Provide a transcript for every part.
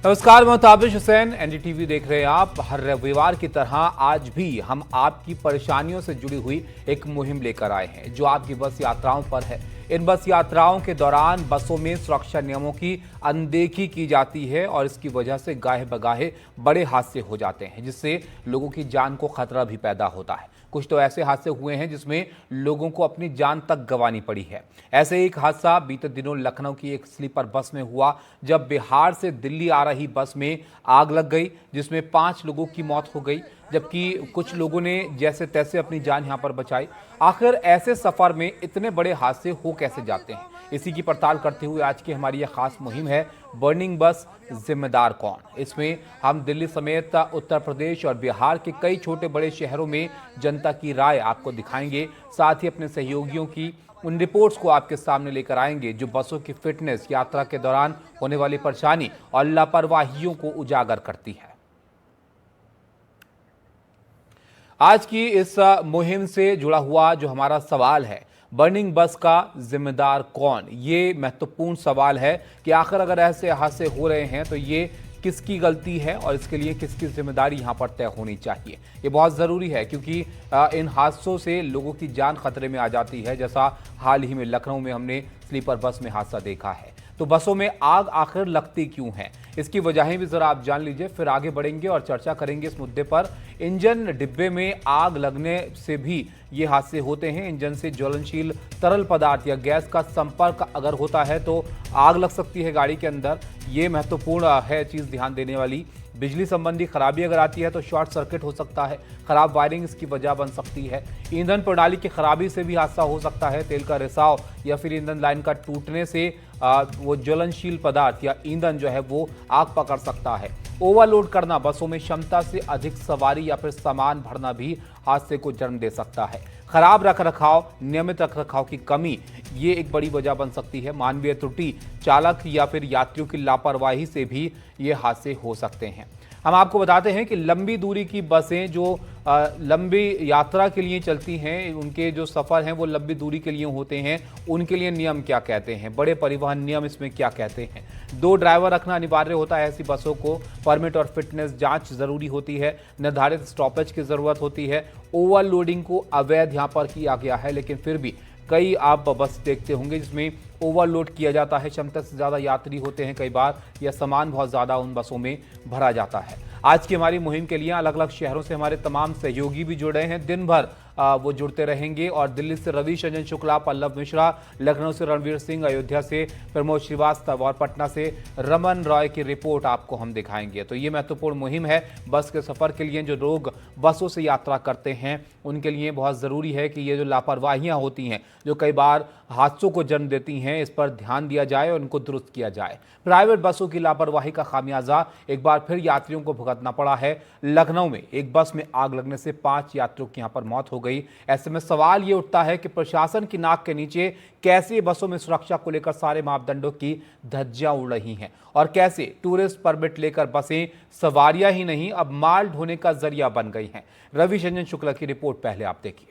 नमस्कार, मैं ताबिश हुसैन। एनडीटीवी देख रहे हैं आप। हर रविवार की तरह आज भी हम आपकी परेशानियों से जुड़ी हुई एक मुहिम लेकर आए हैं जो आपकी बस यात्राओं पर है। इन बस यात्राओं के दौरान बसों में सुरक्षा नियमों की अनदेखी की जाती है और इसकी वजह से गाहे बगाहे बड़े हादसे हो जाते हैं, जिससे लोगों की जान को खतरा भी पैदा होता है। कुछ तो ऐसे हादसे हुए हैं जिसमें लोगों को अपनी जान तक गंवानी पड़ी है। ऐसे एक हादसा बीते दिनों लखनऊ की एक स्लीपर बस में हुआ, जब बिहार से दिल्ली आ रही बस में आग लग गई, जिसमें 5 लोगों की मौत हो गई, जबकि कुछ लोगों ने जैसे तैसे अपनी जान यहां पर बचाई। आखिर ऐसे सफर में इतने बड़े हादसे हो कैसे जाते हैं, इसी की पड़ताल करते हुए आज की हमारी यह खास मुहिम है, बर्निंग बस जिम्मेदार कौन। इसमें हम दिल्ली समेत उत्तर प्रदेश और बिहार के कई छोटे बड़े शहरों में जनता की राय आपको दिखाएंगे, साथ ही अपने सहयोगियों की उन रिपोर्ट्स को आपके सामने लेकर आएंगे जो बसों की फिटनेस, यात्रा के दौरान होने वाली परेशानी और लापरवाहियों को उजागर करती है। आज की इस मुहिम से जुड़ा हुआ जो हमारा सवाल है, बर्निंग बस का जिम्मेदार कौन, ये महत्वपूर्ण सवाल है कि आखिर अगर ऐसे हादसे हो रहे हैं तो ये किसकी गलती है और इसके लिए किसकी जिम्मेदारी यहां पर तय होनी चाहिए। ये बहुत ज़रूरी है क्योंकि इन हादसों से लोगों की जान खतरे में आ जाती है, जैसा हाल ही में लखनऊ में हमने स्लीपर बस में हादसा देखा है। तो बसों में आग आखिर लगती क्यों है, इसकी वजहें भी जरा आप जान लीजिए, फिर आगे बढ़ेंगे और चर्चा करेंगे इस मुद्दे पर। इंजन डिब्बे में आग लगने से भी ये हादसे होते हैं। इंजन से ज्वलनशील तरल पदार्थ या गैस का संपर्क अगर होता है तो आग लग सकती है गाड़ी के अंदर। ये महत्वपूर्ण है चीज़ ध्यान देने वाली। बिजली संबंधी खराबी अगर आती है तो शॉर्ट सर्किट हो सकता है, खराब वायरिंग इसकी वजह बन सकती है। ईंधन प्रणाली की खराबी से भी हादसा हो सकता है, तेल का रिसाव या फिर ईंधन लाइन का टूटने से वो ज्वलनशील पदार्थ या ईंधन जो है वो आग पकड़ सकता है। ओवरलोड करना, बसों में क्षमता से अधिक सवारी या फिर सामान भरना भी हादसे को जन्म दे सकता है। खराब रखरखाव, नियमित रखरखाव की कमी, ये एक बड़ी वजह बन सकती है। मानवीय त्रुटि, चालक या फिर यात्रियों की लापरवाही से भी ये हादसे हो सकते हैं। हम आपको बताते हैं कि लंबी दूरी की बसें जो लंबी यात्रा के लिए चलती हैं, उनके जो सफ़र हैं वो लंबी दूरी के लिए होते हैं, उनके लिए नियम क्या कहते हैं, बड़े परिवहन नियम इसमें क्या कहते हैं। 2 ड्राइवर रखना अनिवार्य होता है ऐसी बसों को। परमिट और फिटनेस जांच ज़रूरी होती है। निर्धारित स्टॉपेज की ज़रूरत होती है। ओवरलोडिंग को अवैध यहाँ पर किया गया है, लेकिन फिर भी कई आप बस देखते होंगे जिसमें ओवरलोड किया जाता है, क्षमता से ज़्यादा यात्री होते हैं कई बार, या सामान बहुत ज़्यादा उन बसों में भरा जाता है। आज की हमारी मुहिम के लिए अलग अलग शहरों से हमारे तमाम सहयोगी भी जुड़ रहे हैं। दिन भर वो जुड़ते रहेंगे और दिल्ली से रवीश रंजन शुक्ला, पल्लव मिश्रा, लखनऊ से रणवीर सिंह, अयोध्या से प्रमोद श्रीवास्तव और पटना से रमन रॉय की रिपोर्ट आपको हम दिखाएंगे। तो ये महत्वपूर्ण मुहिम है बस के सफ़र के लिए। जो लोग बसों से यात्रा करते हैं उनके लिए बहुत ज़रूरी है कि ये जो लापरवाहियाँ होती हैं जो कई बार हादसों को जन्म देती हैं, इस पर ध्यान दिया जाए और इनको दुरुस्त किया जाए। प्राइवेट बसों की लापरवाही का खामियाजा एक बार फिर यात्रियों को भुगतना पड़ा है। लखनऊ में एक बस में आग लगने से 5 यात्रियों की यहाँ पर मौत हो गई। ऐसे में सवाल ये उठता है कि प्रशासन की नाक के नीचे कैसे बसों में सुरक्षा को लेकर सारे मापदंडों की धज्जियां उड़ रही हैं और कैसे टूरिस्ट परमिट लेकर बसें सवारियां ही नहीं अब माल ढोने का जरिया बन गई हैं। रवीश रंजन शुक्ला की रिपोर्ट पहले आप देखिए।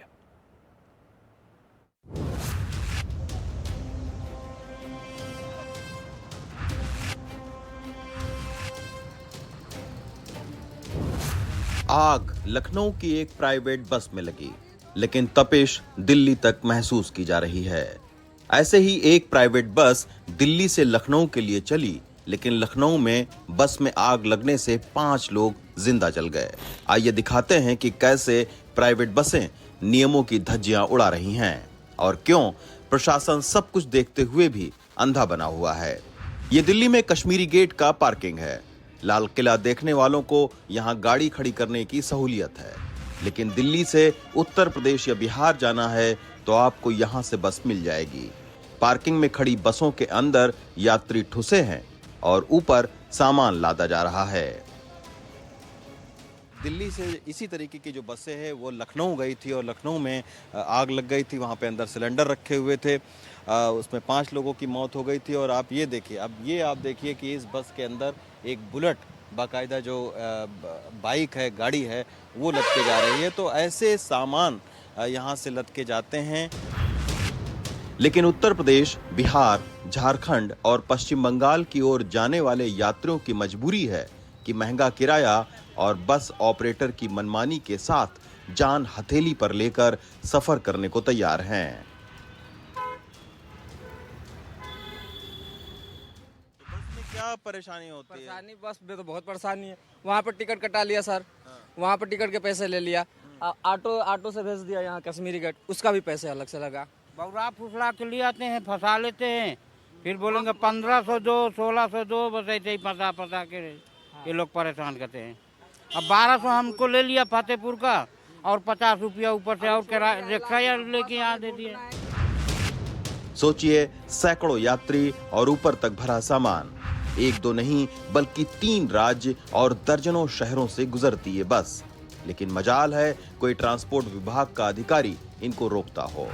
आग लखनऊ की एक प्राइवेट बस में लगी, लेकिन तपिश दिल्ली तक महसूस की जा रही है। ऐसे ही एक प्राइवेट बस दिल्ली से लखनऊ के लिए चली, लेकिन लखनऊ में बस में आग लगने से 5 लोग जिंदा जल गए। आइए दिखाते हैं कि कैसे प्राइवेट बसें नियमों की धज्जियां उड़ा रही हैं और क्यों प्रशासन सब कुछ देखते हुए भी अंधा बना हुआ है। ये दिल्ली में कश्मीरी गेट का पार्किंग है। लाल किला देखने वालों को यहाँ गाड़ी खड़ी करने की सहूलियत है, लेकिन दिल्ली से उत्तर प्रदेश या बिहार जाना है तो आपको यहाँ से बस मिल जाएगी। पार्किंग में खड़ी बसों के अंदर यात्री ठुसे हैं और ऊपर सामान लादा जा रहा है। दिल्ली से इसी तरीके की जो बसें हैं वो लखनऊ गई थी और लखनऊ में आग लग गई थी। वहाँ पे अंदर सिलेंडर रखे हुए थे, उसमें 5 लोगों की मौत हो गई थी। और आप ये देखिए, अब ये आप देखिए कि इस बस के अंदर एक बुलेट, बाकायदा जो बाइक है, गाड़ी है, वो लटके जा रही है। तो ऐसे सामान यहाँ से लटके जाते हैं। लेकिन उत्तर प्रदेश, बिहार, झारखंड और पश्चिम बंगाल की ओर जाने वाले यात्रियों की मजबूरी है कि महंगा किराया और बस ऑपरेटर की मनमानी के साथ जान हथेली पर लेकर सफर करने को तैयार हैं। बस में क्या परेशानी होती है? परेशानी बस में तो बहुत परेशानी है। वहाँ पर टिकट कटा लिया सर, वहाँ पर टिकट के पैसे ले लिया। ऑटो से भेज दिया यहाँ कश्मीरी गेट, उसका भी पैसे अलग से लगा। बौरा फुसला के लिए आते हैं, फंसा लेते हैं, फिर बोलेंगे 1500 दो, 1600 दो, बस ऐसे ही फंसा के ये लोग परेशान करते हैं। अब 1200 हमको ले लिया फतेहपुर का और 50 रुपया ऊपर से और रिक्शा लेके यहाँ दे दिए। सोचिए, सैकड़ों यात्री और ऊपर तक भरा सामान, एक दो नहीं बल्कि 3 राज्य और दर्जनों शहरों से गुजरती ये बस। लेकिन मजाल है कोई ट्रांसपोर्ट विभाग का अधिकारी इनको रोकता हो।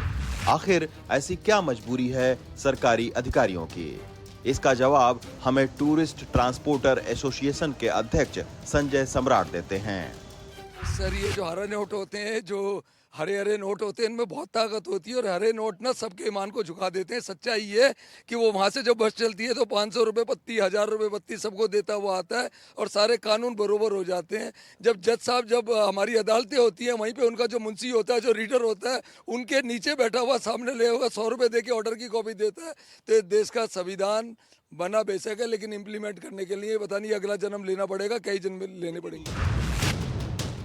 आखिर ऐसी क्या मजबूरी है सरकारी अधिकारियों की? इसका जवाब हमें टूरिस्ट ट्रांसपोर्टर एसोसिएशन के अध्यक्ष संजय सम्राट देते हैं। सर, ये जो हरे नोट होते हैं, जो हरे नोट होते हैं, इनमें बहुत ताकत होती है और हरे नोट ना सबके ईमान को झुका देते हैं। सच्चाई ये कि वो वहाँ से जब बस चलती है तो 500 रुपये पत्ती, 1000 रुपये पत्ती सबको देता हुआ आता है और सारे कानून बरोबर हो जाते हैं। जब जज साहब, जब हमारी अदालतें होती हैं, वहीं पे उनका जो मुंशी होता है, जो रीडर होता है, उनके नीचे बैठा हुआ सामने ले होगा 100 रुपये दे के ऑर्डर की कॉपी देता है। तो ये देश का संविधान बना बेशक है, लेकिन इम्प्लीमेंट करने के लिए पता नहीं अगला जन्म लेना पड़ेगा, कई जन्म लेने पड़ेंगे।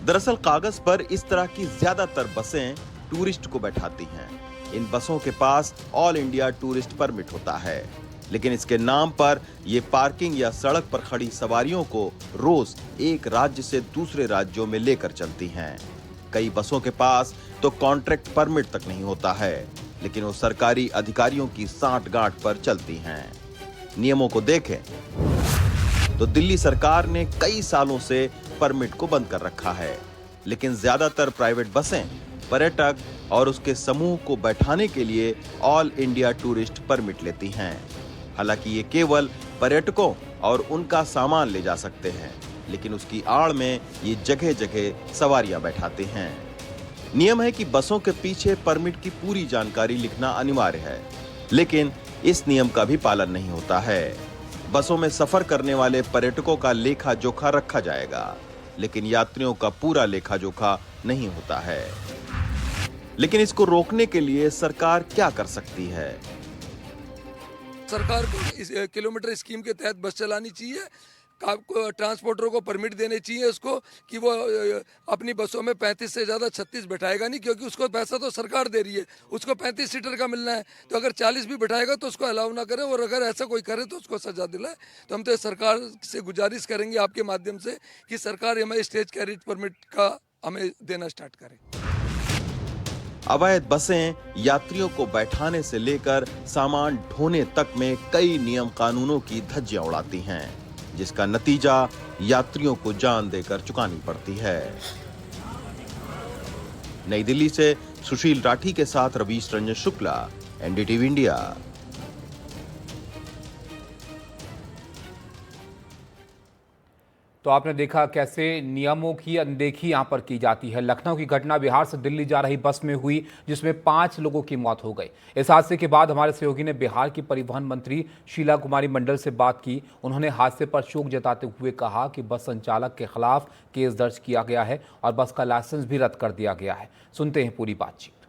दरअसल कागज पर इस तरह की ज्यादातर बसें टूरिस्ट को बैठाती हैं। इन बसों के पास ऑल इंडिया टूरिस्ट परमिट होता है, लेकिन इसके नाम पर ये पार्किंग या सड़क पर खड़ी सवारियों को रोज एक राज्य से दूसरे राज्यों में लेकर चलती हैं। कई बसों के पास तो कॉन्ट्रैक्ट परमिट तक नहीं होता है, लेकिन वो सरकारी अधिकारियों की सांठ-गांठ पर चलती हैं। नियमों को देखें तो दिल्ली सरकार ने कई सालों से परमिट को बंद कर रखा है, लेकिन ज्यादातर प्राइवेट बसें पर्यटक और उसके समूह को बैठाने के लिए ऑल इंडिया टूरिस्ट परमिट लेती हैं। हालांकि ये केवल पर्यटकों और उनका सामान ले जा सकते हैं, लेकिन उसकी आड़ में ये जगह जगह सवारियां बैठाते हैं। नियम है कि बसों के पीछे परमिट की पूरी जानकारी लिखना अनिवार्य है, लेकिन इस नियम का भी पालन नहीं होता है। बसों में सफर करने वाले पर्यटकों का लेखा जोखा रखा जाएगा, लेकिन यात्रियों का पूरा लेखा जोखा नहीं होता है। लेकिन इसको रोकने के लिए सरकार क्या कर सकती है? सरकार को इस किलोमीटर स्कीम के तहत बस चलानी चाहिए। ट्रांसपोर्टरों को परमिट देने चाहिए उसको कि वो अपनी बसों में 35 से ज़्यादा 36 बैठाएगा नहीं, क्योंकि उसको पैसा तो सरकार दे रही है, उसको 35 सीटर का मिलना है। तो अगर 40 भी बैठाएगा तो उसको अलाउ ना करे, और अगर ऐसा कोई करे तो उसको सजा दिलाए। तो हम तो सरकार से गुजारिश करेंगे आपके माध्यम से कि सरकार हमें स्टेज कैरिज परमिट का हमें देना स्टार्ट करे। अवैध बसें यात्रियों को बैठाने से लेकर सामान ढोने तक में कई नियम कानूनों की धज्जियां उड़ाती हैं, जिसका नतीजा यात्रियों को जान देकर चुकानी पड़ती है। नई दिल्ली से सुशील राठी के साथ रवीश रंजन शुक्ला, एनडीटीवी इंडिया। तो आपने देखा कैसे नियमों की अनदेखी यहां पर की जाती है। लखनऊ की घटना बिहार से दिल्ली जा रही बस में हुई, जिसमें 5 लोगों की मौत हो गई। इस हादसे के बाद हमारे सहयोगी ने बिहार की परिवहन मंत्री शीला कुमारी मंडल से बात की। उन्होंने हादसे पर शोक जताते हुए कहा कि बस संचालक के खिलाफ केस दर्ज किया गया है और बस का लाइसेंस भी रद्द कर दिया गया है। सुनते हैं पूरी बातचीत।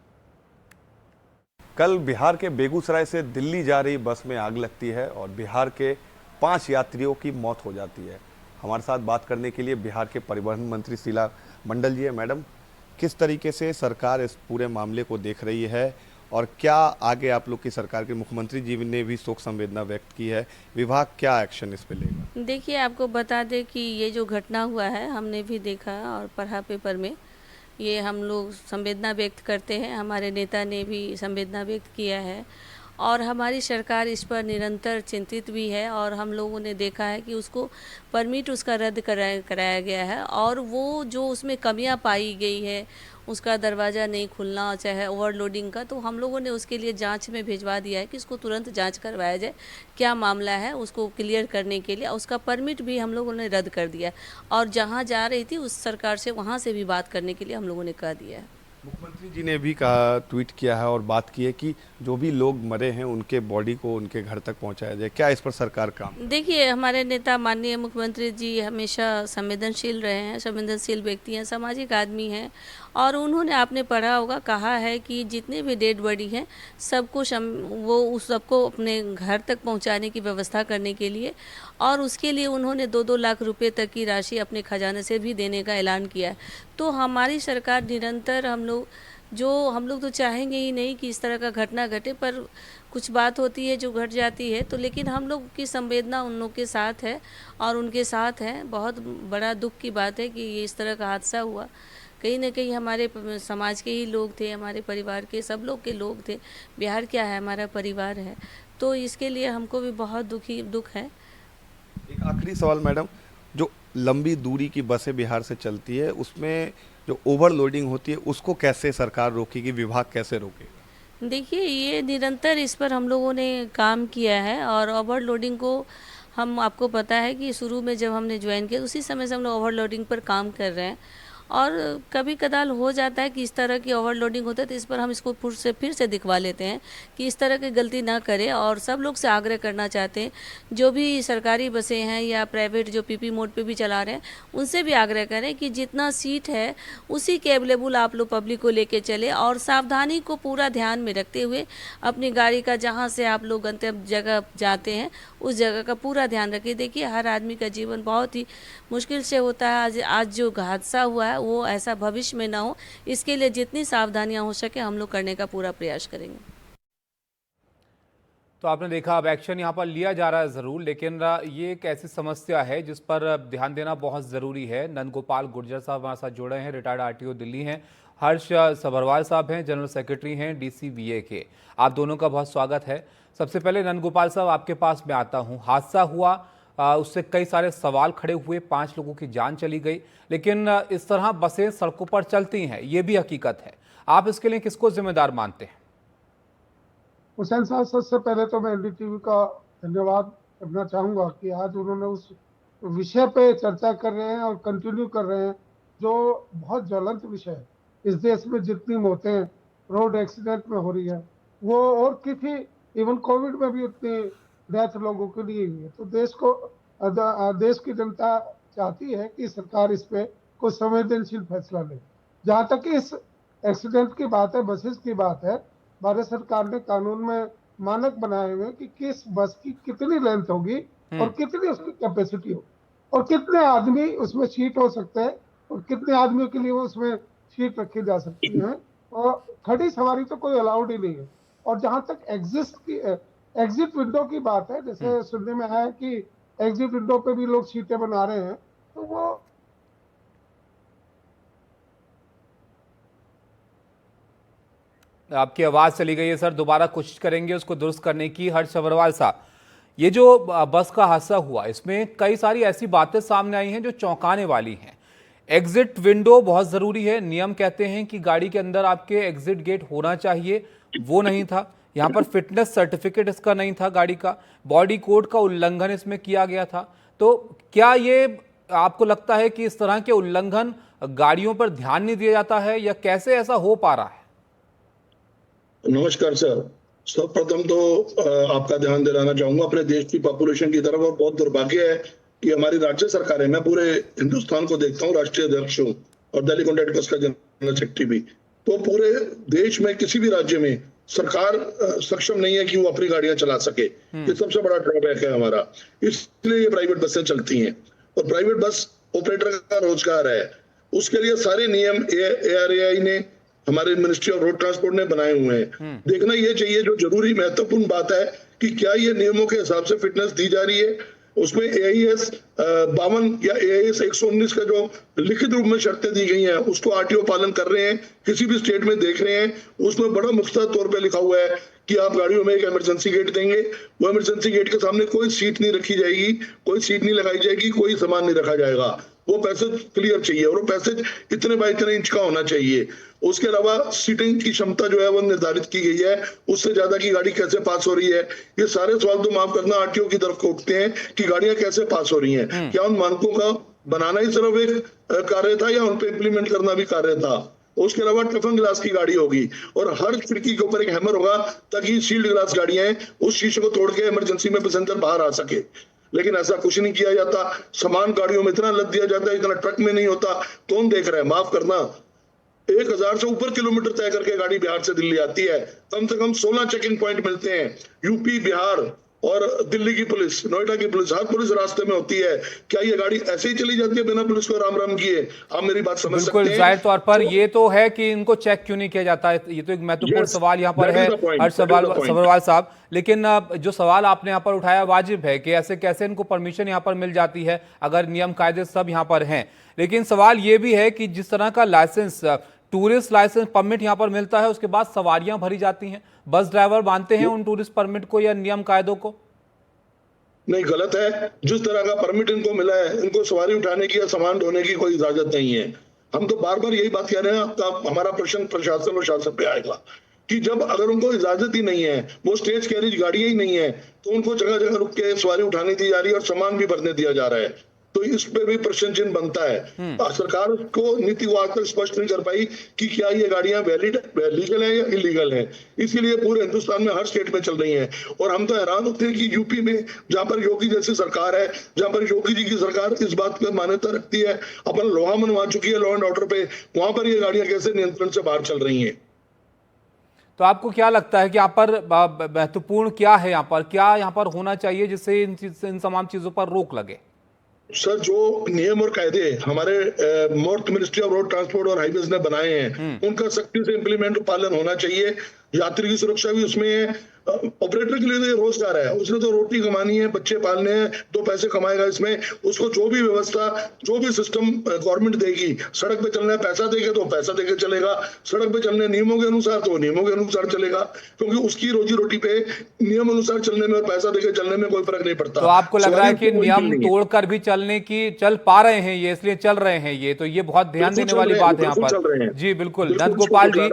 कल बिहार के बेगूसराय से दिल्ली जा रही बस में आग लगती है और बिहार के 5 यात्रियों की मौत हो जाती है। हमारे साथ बात करने के लिए बिहार के परिवहन मंत्री शीला मंडल जी है। मैडम, किस तरीके से सरकार इस पूरे मामले को देख रही है और क्या आगे आप लोग की सरकार के मुख्यमंत्री जी ने भी शोक संवेदना व्यक्त की है, विभाग क्या एक्शन इस पे लेगा? देखिए, आपको बता दें कि ये जो घटना हुआ है हमने भी देखा और पढ़ा पेपर में। ये हम लोग संवेदना व्यक्त करते हैं, हमारे नेता ने भी संवेदना व्यक्त किया है और हमारी सरकार इस पर निरंतर चिंतित भी है। और हम लोगों ने देखा है कि उसको परमिट उसका रद्द कराया गया है और वो जो उसमें कमियां पाई गई है, उसका दरवाज़ा नहीं खुलना, चाहे ओवरलोडिंग का, तो हम लोगों ने उसके लिए जांच में भिजवा दिया है कि इसको तुरंत जांच करवाया जाए, क्या मामला है उसको क्लियर करने के लिए। उसका परमिट भी हम लोगों ने रद्द कर दिया और जहां जा रही थी उस सरकार से, वहां से भी बात करने के लिए हम लोगों ने कह दिया है। मुख्यमंत्री जी ने भी कहा, ट्वीट किया है और बात की है कि जो भी लोग मरे हैं उनके बॉडी को उनके घर तक पहुंचाया जाए। क्या इस पर सरकार काम? देखिए, हमारे नेता माननीय मुख्यमंत्री जी हमेशा संवेदनशील रहे हैं, संवेदनशील व्यक्ति हैं, सामाजिक आदमी हैं और उन्होंने, आपने पढ़ा होगा, कहा है कि जितने भी डेड बॉडी हैं सबको वो उस सबको अपने घर तक पहुंचाने की व्यवस्था करने के लिए, और उसके लिए उन्होंने 2-2 लाख रुपए तक की राशि अपने खजाने से भी देने का ऐलान किया है। तो हमारी सरकार निरंतर, हम लोग तो चाहेंगे ही नहीं कि इस तरह का घटना घटे, पर कुछ बात होती है जो घट जाती है, तो लेकिन हम लोग की संवेदना उन लोग के साथ है और उनके साथ है। बहुत बड़ा दुख की बात है कि ये इस तरह का हादसा हुआ। कहीं ना कहीं हमारे समाज के ही लोग थे, हमारे परिवार के सब लोग के लोग थे। बिहार क्या है, हमारा परिवार है, तो इसके लिए हमको भी बहुत दुख है। एक आखिरी सवाल मैडम, जो लंबी दूरी की बसें बिहार से चलती है उसमें जो ओवरलोडिंग होती है उसको कैसे सरकार रोकेगी, विभाग कैसे रोकेगा? देखिए, ये निरंतर इस पर हम लोगों ने काम किया है और ओवरलोडिंग को, हम, आपको पता है कि शुरू में जब हमने ज्वाइन किया उसी समय से हम लोग ओवरलोडिंग पर काम कर रहे हैं और कभी कदाल हो जाता है कि इस तरह की ओवरलोडिंग होता है, तो इस पर हम इसको फिर से दिखवा लेते हैं कि इस तरह की गलती ना करें। और सब लोग से आग्रह करना चाहते हैं, जो भी सरकारी बसें हैं या प्राइवेट जो पीपी मोड पे भी चला रहे हैं, उनसे भी आग्रह करें कि जितना सीट है उसी के अवेलेबल आप लोग पब्लिक को लेके चले और सावधानी को पूरा ध्यान में रखते हुए अपनी गाड़ी का, जहाँ से आप लोग गंतव्य जगह जाते हैं उस जगह का पूरा ध्यान रखिए। देखिए, हर आदमी का जीवन बहुत ही मुश्किल से होता है। आज जो हादसा हुआ है वो ऐसा भविष्य में ना हो, इसके लिए जितनी सावधानियां हो सके हम लोग करने का पूरा प्रयास करेंगे। तो आपने देखा, अब एक्शन यहाँ पर लिया जा रहा है ज़रूर, लेकिन ये एक ऐसी समस्या है जिस पर ध्यान देना बहुत ज़रूरी है। नंदगोपाल गुर्जर साहब हमारे साथ जुड़े हैं, रिटायर्ड आरटीओ दिल्ली हैं। हर्ष सभरवाल साहब हैं, जनरल सेक्रेटरी हैं डीसीबीए के। आप दोनों का बहुत स्वागत है। सबसे पहले नंदगोपाल साहब, आपके पास मैं आता हूँ। हादसा हुआ, उससे कई सारे सवाल खड़े हुए, 5 लोगों की जान चली गई, लेकिन इस तरह बसें सड़कों पर चलती हैं, ये भी हकीकत है। आप इसके लिए किसको जिम्मेदार मानते हैं? हुसैन साहब, सबसे पहले तो मैं एनडीटीवी का धन्यवाद करना चाहूँगा कि आज उन्होंने उस विषय पे चर्चा कर रहे हैं और कंटिन्यू कर रहे हैं जो बहुत ज्वलंत विषय है। इस देश में जितनी मौतें रोड एक्सीडेंट में हो रही है वो और किसी, इवन कोविड में भी उतनी डेथ लोगों के लिए हुई है। तो देश की जनता चाहती है कि सरकार इस पे कोई संवेदनशील फैसला ले। जहाँ तक इस एक्सीडेंट की बात है, बसेस की बात है, भारत सरकार ने कानून में मानक बनाए हुए कि किस बस की कितनी लेंथ होगी और कितनी उसकी कैपेसिटी हो और कितने आदमी उसमें सीट हो सकते हैं और कितने आदमियों के लिए वो उसमें सीट रखी जा सकती है। और खड़ी सवारी तो कोई अलाउड ही नहीं है। और जहां तक एग्जिट विंडो की बात है, जैसे सुनने में आया कि एग्जिट विंडो पे भी लोग सीटें बना रहे हैं, तो वो आपकी आवाज़ चली गई है सर, दोबारा कोशिश करेंगे उसको दुरुस्त करने की। हर्ष सभरवाल साहब, ये जो बस का हादसा हुआ इसमें कई सारी ऐसी बातें सामने आई हैं जो चौंकाने वाली हैं। एग्जिट विंडो बहुत ज़रूरी है, नियम कहते हैं कि गाड़ी के अंदर आपके एग्जिट गेट होना चाहिए, वो नहीं था। यहाँ पर फिटनेस सर्टिफिकेट इसका नहीं था गाड़ी का, बॉडी कोड का उल्लंघन इसमें किया गया था। तो क्या ये आपको लगता है कि इस तरह के उल्लंघन गाड़ियों पर ध्यान नहीं दिया जाता है या कैसे ऐसा हो पा रहा है? नमस्कार सर, सर्वप्रथम तो आपका ध्यान दिलाना चाहूंगा अपने देश की पॉपुलेशन की तरफ। और बहुत दुर्भाग्य है कि हमारी राज्य सरकार है, मैं पूरे हिंदुस्तान को देखता हूँ, राष्ट्रीय अध्यक्ष हूँ और दिल्ली कॉन्ट्रैक्ट बस का जनरल सेक्रेटरी भी, तो पूरे देश में किसी भी राज्य में सरकार सक्षम नहीं है कि वो अपनी गाड़ियां चला सके। ये सबसे बड़ा ड्रॉबैक है हमारा, इसलिए ये प्राइवेट बसें चलती हैं। और प्राइवेट बस ऑपरेटर का रोजगार है, उसके लिए सारे नियम ARAI ने, हमारे मिनिस्ट्री ऑफ रोड ट्रांसपोर्ट ने बनाए हुए हैं। देखना ये चाहिए, जो जरूरी महत्वपूर्ण बात है कि क्या ये नियमों के हिसाब से फिटनेस दी जा रही है। उसमें AIS 52 या AIS 119 का जो लिखित रूप में शर्तें दी गई हैं उसको RTO पालन कर रहे हैं, किसी भी स्टेट में देख रहे हैं। उसमें बड़ा मुख्तसर तौर पे लिखा हुआ है कि आप गाड़ियों में एक इमरजेंसी गेट देंगे, वो इमरजेंसी गेट के सामने कोई सीट नहीं रखी जाएगी, कोई सीट नहीं लगाई जाएगी, कोई सामान नहीं रखा जाएगा। वो पैसेज क्लियर चाहिए और वो पैसेज इतने बाय इतने इंच का होना चाहिए। उसके अलावा सीटिंग की क्षमता जो है वो निर्धारित की गई है, उससे ज्यादा की गाड़ी कैसे पास हो रही है। ये सारे सवाल तो माफ करना RTO की तरफ को उठते हैं कि गाड़ियां कैसे पास हो रही हैं। क्या उन मानकों का बनाना ही सिर्फ एक कार्य था या उन पे इम्प्लीमेंट करना भी कार्य था? उसके अलावा टफन ग्लास की गाड़ी होगी और हर खिड़की के ऊपर एक हैमर होगा ताकि शील्ड ग्लास गाड़ियां हैं उस शीशे को तोड़ के इमरजेंसी में पैसेंजर बाहर आ सके। लेकिन ऐसा कुछ नहीं किया जाता। सामान गाड़ियों में इतना लद दिया जाता है, इतना ट्रक में नहीं होता। कौन देख रहा है? माफ करना, 1000 से ऊपर किलोमीटर तय करके गाड़ी बिहार से दिल्ली आती है। कम से कम 16 चेकिंग पॉइंट मिलते हैं। यूपी, बिहार और दिल्ली की पुलिस, नोएडा की पुलिस, हर पुलिस रास्ते में होती है। क्या ये गाड़ी ऐसे ही चली जाती है बिना पुलिस को राम राम किए? आप मेरी बात समझ सकते हैं। बिल्कुल, जाहिर तौर पर ये तो है कि इनको चेक क्यों नहीं किया जाता है, ये तो एक महत्वपूर्ण सवाल यहाँ पर है हर्ष सभरवाल साहब। लेकिन जो सवाल आपने यहाँ पर उठाया वाजिब है कि ऐसे कैसे इनको परमिशन यहाँ पर मिल जाती है अगर नियम कायदे सब यहाँ पर हैं। लेकिन सवाल ये भी है कि जिस तरह का लाइसेंस, टूरिस्ट लाइसेंस परमिट यहाँ पर मिलता है, उसके बाद सवारियां भरी जाती हैं, बस ड्राइवर मानते हैं उन टूरिस्ट परमिट को या नियम कायदों को? नहीं, गलत है। जिस तरह का परमिट इनको मिला है, इनको सवारी उठाने की या सामान ढोने की कोई इजाजत नहीं है। हम तो बार बार यही बात कह रहे हैं। आपका हमारा प्रश्न प्रशासन और शासन पे आएगा कि जब अगर उनको इजाजत ही नहीं है, वो स्टेज कैरेज गाड़ियां ही नहीं है, तो उनको जगह जगह रुक के सवारी उठाने दी जा रही है और सामान भी भरने दिया जा रहा है, तो इस पे भी प्रश्न चिन्ह बनता है। सरकार को नीति को आज तक स्पष्ट नहीं कर पाई कि क्या ये गाड़ियां वैलिड, लीगल है या इलीगल है। इसीलिए पूरे हिंदुस्तान में हर स्टेट में चल रही हैं। और हम तो हैरान होते हैं कि यूपी में, जहां पर योगी जैसी सरकार है, जहां पर योगी जी की सरकार इस बात पर मान्यता रखती है, अपन लोहा मनवा चुकी है लॉ एंड ऑर्डर पे, वहां पर ये गाड़ियां कैसे नियंत्रण से बाहर चल रही हैं। तो आपको क्या लगता है कि यहाँ पर महत्वपूर्ण क्या है, क्या यहाँ पर होना चाहिए जिससे इन तमाम चीजों पर रोक लगे? सर, जो नियम और कायदे हमारे मिनिस्ट्री ऑफ रोड ट्रांसपोर्ट और हाईवेज ने बनाए हैं, उनका सख्ती से इम्प्लीमेंट पालन होना चाहिए। यात्री की सुरक्षा भी उसमें है। ऑपरेटर के लिए तो ये रोजगार है, उसने तो रोटी कमानी है, बच्चे पालने हैं, 2 पैसे कमाएगा इसमें। उसको जो भी व्यवस्था, जो भी सिस्टम गवर्नमेंट देगी, सड़क पे चलना है पैसा देके तो पैसा देके चलेगा, सड़क पे चलने नियमों के अनुसार तो नियमों के अनुसार चलेगा, क्योंकि उसकी रोजी रोटी पे नियम अनुसार चलने में और पैसा देके चलने में कोई फर्क नहीं पड़ता। तो आपको लग रहा है कि नियम तोड़कर भी चल पा रहे हैं ये, इसलिए चल रहे हैं ये, तो ये बहुत ध्यान देने वाली बात है यहाँ पर। जी बिल्कुल नंद गोपाल जी,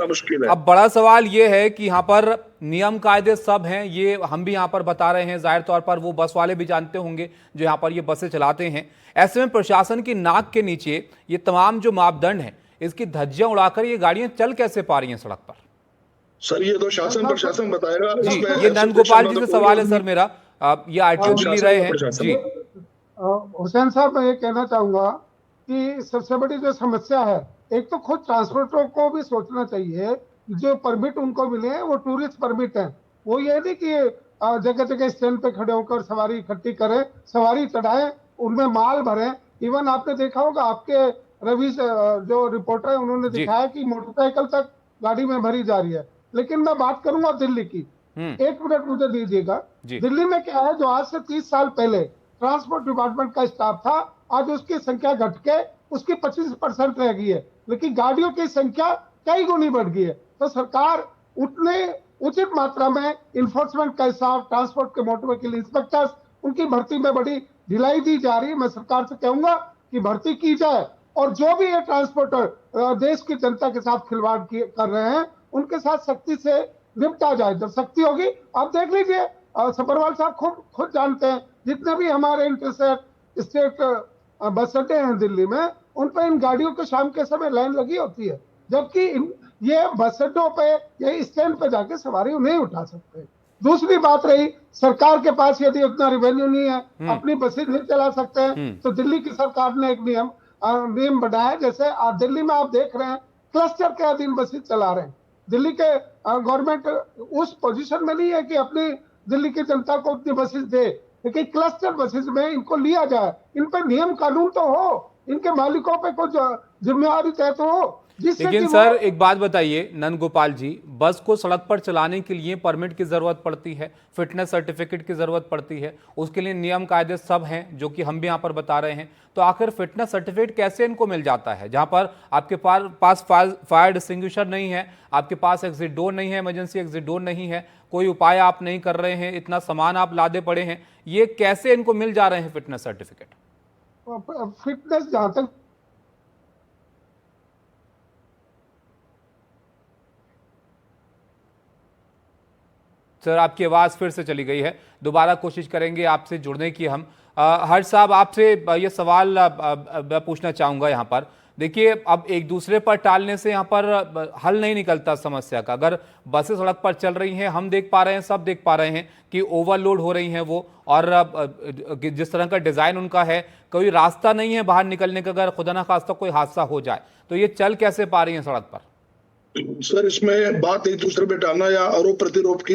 अब बड़ा सवाल ये है कि यहाँ पर नियम कायदे सब हैं, ये हम भी यहाँ पर बता रहे हैं, जाहिर तौर पर वो बस वाले भी जानते होंगे जो यहाँ पर ये बसें चलाते हैं। ऐसे में प्रशासन की नाक के नीचे ये तमाम जो मापदंड हैं, इसकी धज्जियां उड़ाकर ये गाड़ियां चल कैसे पा रही हैं सड़क पर? सर, ये तो शासन प्रशासन बताएगा। जी, ये नंद गोपाल जी से सवाल है सर मेरा, ये आरटीओ दिल्ली रहे हैं जी। हुसैन साहब, मैं ये कहना चाहूंगा कि सबसे बड़ी जो समस्या है, एक तो खुद ट्रांसपोर्टरों को भी सोचना चाहिए, जो परमिट उनको मिले हैं वो टूरिस्ट परमिट है। वो ये नहीं कि जगह जगह स्टैंड पे खड़े होकर सवारी इकट्ठी करें, सवारी चढ़ाएं, उनमें माल भरें। इवन आपने देखा होगा, आपके रवि जो रिपोर्टर है उन्होंने दिखाया कि मोटरसाइकिल तक गाड़ी में भरी जा रही है। लेकिन मैं बात करूंगा दिल्ली की, 1 मिनट मुझे दीजिएगा। दिल्ली में क्या है, जो आज से 30 साल पहले ट्रांसपोर्ट डिपार्टमेंट का स्टाफ था, आज उसकी संख्या घट के उसकी 25% रह गई है, लेकिन गाड़ियों की संख्या कई गुनी बढ़ गई है। तो सरकार उतने उचित मात्रा में इन्फोर्समेंट का स्टाफ, ट्रांसपोर्ट के मोटर व्हीकल इंस्पेक्टर्स, उनकी भर्ती में बड़ी ढिलाई दी जा रही है। मैं सरकार से कहूंगा कि भर्ती की जाए, और जो भी ये ट्रांसपोर्टर देश की जनता के साथ खिलवाड़ कर रहे हैं, उनके साथ सख्ती से निपटा जाए। जब सख्ती होगी, आप देख लीजिए, सभरवाल साहब खुद जानते हैं, जितने भी हमारे इंटरस्टेट स्टेट बस अड्डे हैं दिल्ली में, उन पर इन गाड़ियों के शाम के समय लाइन लगी होती है, जबकि ये बस अड्डों पे या स्टैंड पे जाके सवारी नहीं उठा सकते। दूसरी बात रही, सरकार के पास यदि उतना रेवेन्यू नहीं है, अपनी बसें नहीं चला सकते हैं, तो दिल्ली की सरकार ने एक नियम बनाया। जैसे दिल्ली में आप देख रहे हैं, क्लस्टर के अधीन बसें चला रहे हैं। दिल्ली के गवर्नमेंट उस पोजीशन में नहीं है कि अपनी दिल्ली की जनता को उतनी बसें दे, लेकिन क्लस्टर बसेस में इनको लिया जाए। इन पर नियम कानून तो हो, इनके मालिकों पे कुछ जिम्मेवारी तय तो हो। लेकिन सर एक बात बताइए नंद गोपाल जी, बस को सड़क पर चलाने के लिए परमिट की जरूरत पड़ती है, फिटनेस सर्टिफिकेट की जरूरत पड़ती है, उसके लिए नियम कायदे सब हैं जो कि हम भी यहाँ पर बता रहे हैं। तो आखिर फिटनेस सर्टिफिकेट कैसे इनको मिल जाता है, जहाँ पर आपके पास फायर डिस्टिंग्विशर नहीं है, आपके पास एग्जिट डोर नहीं है, इमरजेंसी एग्जिट डोर नहीं है, कोई उपाय आप नहीं कर रहे हैं, इतना सामान आप लादे पड़े हैं, ये कैसे इनको मिल जा रहे हैं फिटनेस सर्टिफिकेट? फिटनेस जहां तक सर आपकी आवाज़ फिर से चली गई है, दोबारा कोशिश करेंगे आपसे जुड़ने की हम। हर्ष साहब, आपसे ये सवाल मैं पूछना चाहूँगा यहाँ पर देखिए, अब एक दूसरे पर टालने से यहाँ पर हल नहीं निकलता समस्या का। अगर बसें सड़क पर चल रही हैं, हम देख पा रहे हैं, सब देख पा रहे हैं कि ओवरलोड हो रही हैं वो, और जिस तरह का डिज़ाइन उनका है, कोई रास्ता नहीं है बाहर निकलने का। अगर खुदा ना खास्ता कोई हादसा हो जाए तो ये चल कैसे पा रही हैं सड़क पर? सर, इसमें बात एक दूसरे पे टालना या आरोप प्रतिरोप की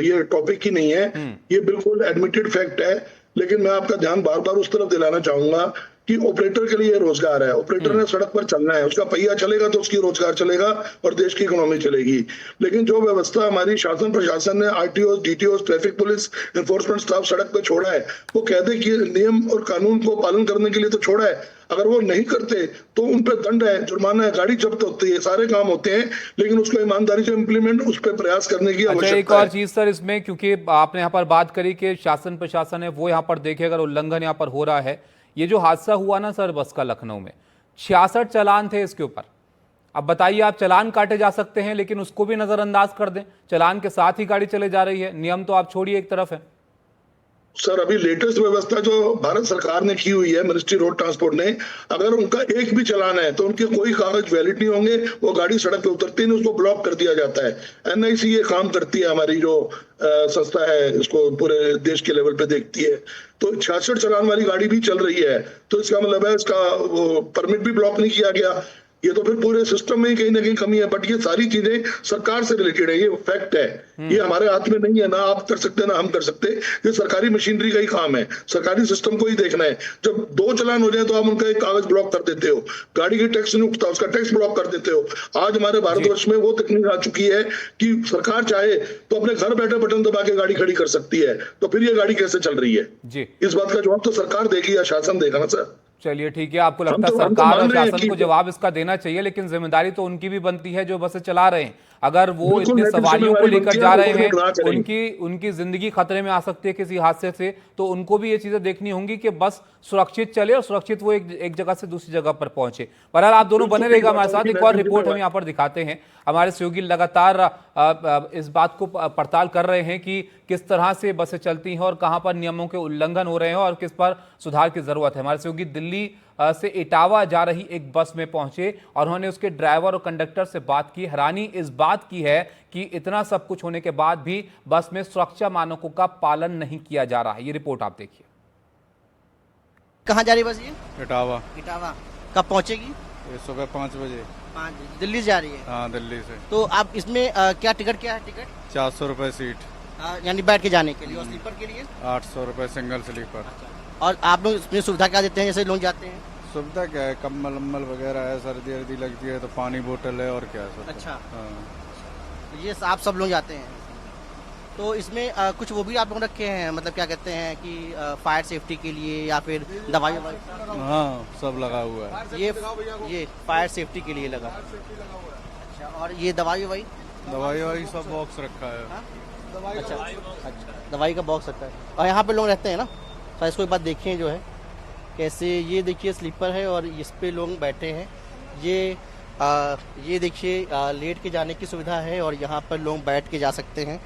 ये टॉपिक ही नहीं है, ये बिल्कुल एडमिटेड फैक्ट है। लेकिन मैं आपका ध्यान बार बार उस तरफ दिलाना चाहूंगा कि ऑपरेटर के लिए रोजगार है, ऑपरेटर ने सड़क पर चलना है, उसका पहिया चलेगा तो उसकी रोजगार चलेगा और देश की इकोनॉमी चलेगी। लेकिन जो व्यवस्था हमारी शासन प्रशासन ने RTO, DTO, traffic police, enforcement staff सड़क पे छोड़ा है, वो कहते कि नियम और कानून को पालन करने के लिए तो छोड़ा है, अगर वो नहीं करते तो उन पर दंड है, जुर्माना है, गाड़ी जब्त होती है, सारे काम होते हैं, लेकिन उसको ईमानदारी से इम्प्लीमेंट, उस पर प्रयास करने की आवश्यकता है। एक और चीज सर इसमें, क्योंकि आपने यहाँ पर बात करी कि शासन प्रशासन है वो यहाँ पर देखे अगर उल्लंघन यहाँ पर हो रहा है। ये जो हादसा हुआ ना सर बस का लखनऊ में, 66 चालान थे इसके ऊपर। अब बताइए, आप चालान काटे जा सकते हैं लेकिन उसको भी नजरअंदाज कर दें, चालान के साथ ही गाड़ी चले जा रही है, नियम तो आप छोड़िए एक तरफ है। सर, अभी लेटेस्ट व्यवस्था जो भारत सरकार ने की हुई है, मिनिस्ट्री रोड ट्रांसपोर्ट ने, अगर उनका एक भी चालान है तो उनके कोई कागज वैलिड नहीं होंगे, वो गाड़ी सड़क पे उतरती नहीं, उसको ब्लॉक कर दिया जाता है। एनआईसी ये काम करती है, हमारी जो संस्था है इसको पूरे देश के लेवल पे देखती है। तो 66 चालान वाली गाड़ी भी चल रही है, तो इसका मतलब है इसका परमिट भी ब्लॉक नहीं किया गया। ये तो फिर पूरे सिस्टम में ही कहीं ना कहीं कमी है। बट ये सारी चीजें सरकार से रिलेटेड है, ये फैक्ट है, ये हमारे हाथ में नहीं है, ना आप कर सकते ना हम कर सकते। ये सरकारी मशीनरी का ही काम है, सरकारी सिस्टम को ही देखना है। जब 2 चालान हो जाए तो आप उनका एक कागज ब्लॉक कर देते हो, गाड़ी की टैक्स नहीं उठता उसका टैक्स ब्लॉक कर देते हो। आज हमारे भारतवर्ष में वो तकनीक आ चुकी है कि सरकार चाहे तो अपने घर बैठे बटन दबा के गाड़ी खड़ी कर सकती है। तो फिर ये गाड़ी कैसे चल रही है जी, इस बात का जवाब तो सरकार देगी या शासन देगा ना सर। चलिए ठीक है, आपको लगता है सरकार और शासन को जवाब इसका देना चाहिए, लेकिन जिम्मेदारी तो उनकी भी बनती है जो बसें चला रहे हैं। अगर वो इतने सवारियों को लेकर जा रहे हैं, उनकी जिंदगी खतरे में आ सकती है किसी हादसे से, तो उनको भी ये चीजें देखनी होंगी कि बस सुरक्षित चले और सुरक्षित वो एक जगह से दूसरी जगह पर पहुंचे। बहरहाल आप दोनों बने रहेगा हमारे साथ, एक और रिपोर्ट हम यहाँ पर दिखाते हैं। हमारे सहयोगी लगातार इस बात को पड़ताल कर रहे हैं कि किस तरह से बसें चलती हैं और कहां पर नियमों के उल्लंघन हो रहे हैं और किस पर सुधार की जरूरत है। हमारे सहयोगी दिल्ली से इटावा जा रही एक बस में पहुंचे और उन्होंने उसके ड्राइवर और कंडक्टर से बात की। हैरानी इस बात की है कि इतना सब कुछ होने के बाद भी बस में सुरक्षा मानकों का पालन नहीं किया जा रहा है। ये रिपोर्ट आप देखिए। कहाँ जा रही बस ये? इटावा। इटावा कब पहुंचेगी? सुबह 5 बजे। 5 बजे दिल्ली जा रही है? हाँ, दिल्ली से। तो आप इसमें क्या टिकट क्या है? टिकट 400 रुपए सीट, यानी बैठ के जाने के लिए, और स्लीपर के लिए 800 रुपए सिंगल स्लीपर। और आप लोग इसमें सुविधा क्या देते हैं जैसे लोग जाते हैं? सुविधा क्या है, कम्बल वम्बल वगैरह है, सर्दी वर्दी लगती है तो पानी बोतल है और क्या है। अच्छा, हाँ। ये आप सब लोग जाते हैं। तो इसमें कुछ वो भी आप लोग रखे हैं, मतलब क्या कहते हैं कि फायर सेफ्टी के लिए या फिर दवाई? हाँ, सब लगा हुआ है। ये फायर सेफ्टी के लिए लगा। अच्छा, और ये दवाई वही सब बॉक्स रखा है। अच्छा, दवाई का बॉक्स रखा है। और यहाँ पे लोग रहते हैं ना, तो इसको एक बात देखिए जो है कैसे, ये देखिए स्लीपर है और इस पे लोग बैठे हैं। ये देखिए लेट के जाने की सुविधा है और यहाँ पर लोग बैठ के जा सकते हैं।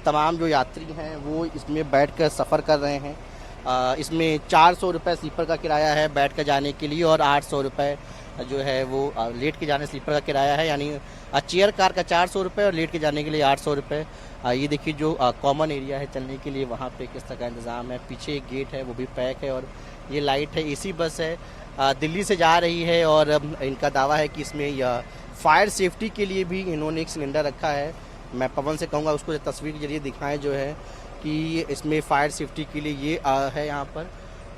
तमाम जो यात्री हैं वो इसमें बैठकर सफ़र कर रहे हैं। इसमें 400 रुपये स्लीपर का किराया है बैठ कर जाने के लिए, और 800 रुपये जो है वो लेट के जाने स्लीपर का किराया है, यानी चेयर कार का 400 रुपये और लेट के जाने के लिए 800 रुपये। ये देखिए जो कॉमन एरिया है चलने के लिए, वहाँ पे किस तरह का इंतज़ाम है। पीछे एक गेट है वो भी पैक है, और ये लाइट है। एसी बस है, दिल्ली से जा रही है, और इनका दावा है कि इसमें फायर सेफ्टी के लिए भी इन्होंने एक सिलेंडर रखा है। मैं पवन से कहूँगा उसको तस्वीर के जरिए दिखाएं जो है कि इसमें फायर सेफ्टी के लिए ये है यहाँ पर।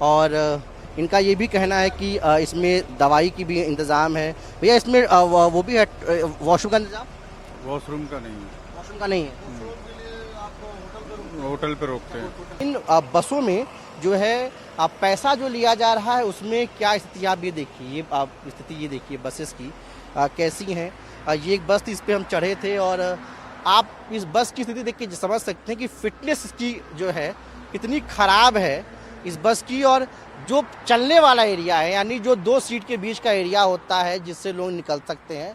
और इनका ये भी कहना है कि इसमें दवाई की भी इंतज़ाम है। भैया इसमें वो भी है वॉशरूम का इंतज़ाम? वॉशरूम का नहीं है। वॉशरूम का नहीं है, होटल पे रोकते हैं। इन बसों में जो है पैसा जो लिया जा रहा है उसमें क्या स्थिति आप ये देखिए, आप स्थिति ये देखिए बसेस की कैसी हैं। ये एक बस थी, इस पर हम चढ़े थे, और आप इस बस की स्थिति देख के समझ सकते हैं कि फिटनेस की जो है कितनी ख़राब है इस बस की। और जो चलने वाला एरिया है, यानी जो 2 सीट के बीच का एरिया होता है जिससे लोग निकल सकते हैं,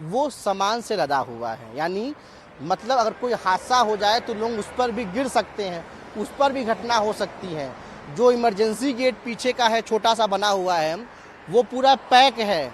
वो सामान से लदा हुआ है। यानी मतलब अगर कोई हादसा हो जाए तो लोग उस पर भी गिर सकते हैं, उस पर भी घटना हो सकती है। जो इमरजेंसी गेट पीछे का है छोटा सा बना हुआ है, वो पूरा पैक है।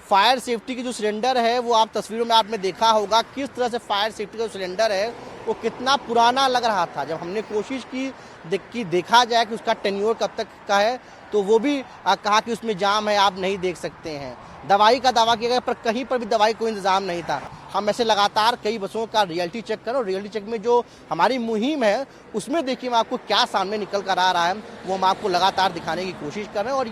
फायर सेफ्टी की जो सिलेंडर है वो आप तस्वीरों में आपने देखा होगा किस तरह से फायर सेफ्टी का जो सिलेंडर है वो कितना पुराना लग रहा था। जब हमने कोशिश की देखा जाए कि उसका टेन्योर कब तक का है तो वो भी कहा कि उसमें जाम है, आप नहीं देख सकते हैं। दवाई का दावा किया गया पर कहीं पर भी दवाई कोई इंतजाम नहीं था। हम ऐसे लगातार कई बसों का रियलिटी चेक करो, रियलिटी चेक में जो हमारी मुहिम है उसमें देखिए मैं आपको क्या सामने निकल कर आ रहा है वो हम आपको लगातार दिखाने की कोशिश कर रहे हैं। और